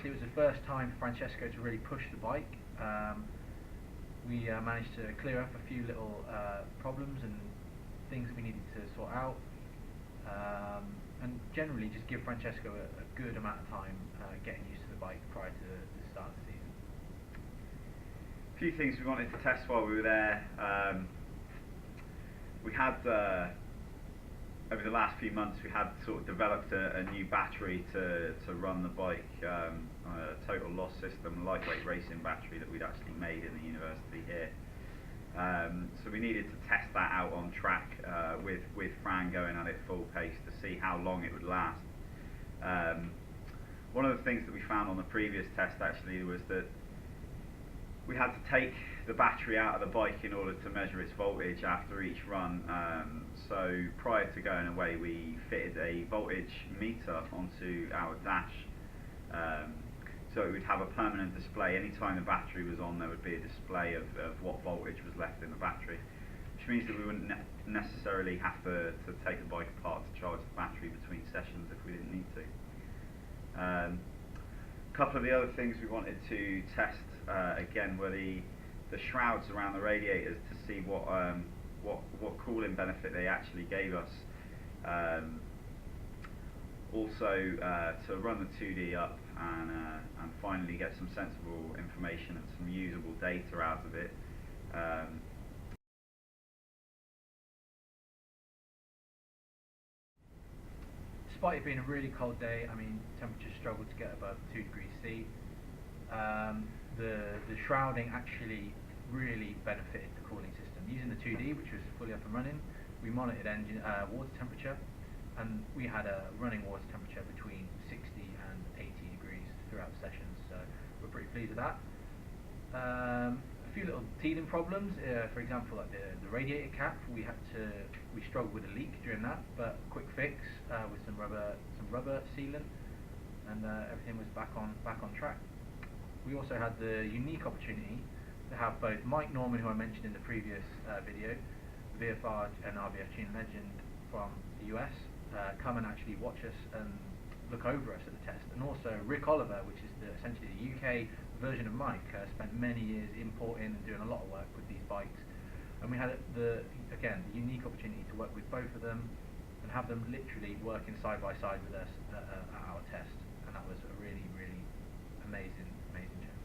actually it was the first time for Francesco to really push the bike. We managed to clear up a few little problems and things we needed to sort out, and generally just give Francesco a good amount of time getting used to the bike prior to the start of the season. A few things we wanted to test while we were there. We had over the last few months we had sort of developed a new battery to run the bike, on a total loss system, lightweight racing battery that we'd actually made in the university here. So we needed to test that out on track with Fran going at it full pace to see how long it would last. One of the things that we found on the previous test actually was that we had to take the battery out of the bike in order to measure its voltage after each run. So prior to going away we fitted a voltage meter onto our dash, so it would have a permanent display. Anytime the battery was on there would be a display of what voltage was left in the battery, which means that we wouldn't necessarily have to take the bike apart to charge the battery between sessions if we didn't need to. A couple of the other things we wanted to test again were the shrouds around the radiators to see what cooling benefit they actually gave us. Also to run the 2D up and finally get some sensible information and some usable data out of it. Despite it being a really cold day, I mean, temperatures struggled to get above 2 degrees C. The shrouding actually really benefited the cooling system. Using the 2D, which was fully up and running, we monitored engine water temperature, and we had a running water temperature between 60 and 80 degrees throughout the sessions, so we're pretty pleased with that. A few little teething problems, for example, like the radiator cap, we struggled with a leak during that, but quick fix with some rubber sealant, and everything was back on track. We also had the unique opportunity to have both Mike Norman, who I mentioned in the previous video, VFR and RVF tuning legend from the US, come and actually watch us and look over us at the test, and also Rick Oliver, which is essentially the UK version of Mike, spent many years importing and doing a lot of work with these bikes, and we had the unique opportunity to work with both of them and have them literally working side by side with us at our test, and that was a really amazing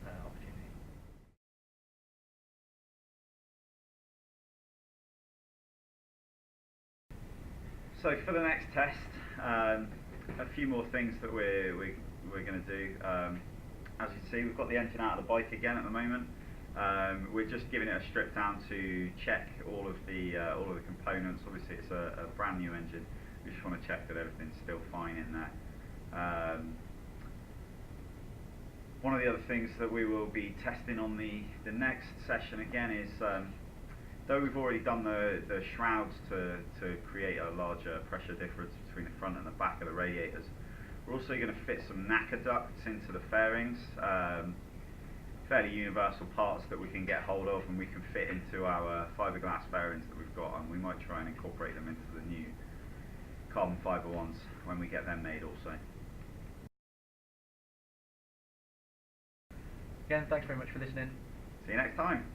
opportunity. So for the next test, a few more things that we're going to do. As you can see, we've got the engine out of the bike again at the moment. We're just giving it a strip down to check all of the components. Obviously, it's a brand new engine. We just want to check that everything's still fine in there. One of the other things that we will be testing on the next session again is, though we've already done the shrouds to create a larger pressure difference between the front and the back of the radiators, we're also going to fit some knacker ducts into the fairings, fairly universal parts that we can get hold of and we can fit into our fiberglass fairings that we've got, and we might try and incorporate them into the new carbon fiber ones when we get them made also. Again, thanks very much for listening. See you next time.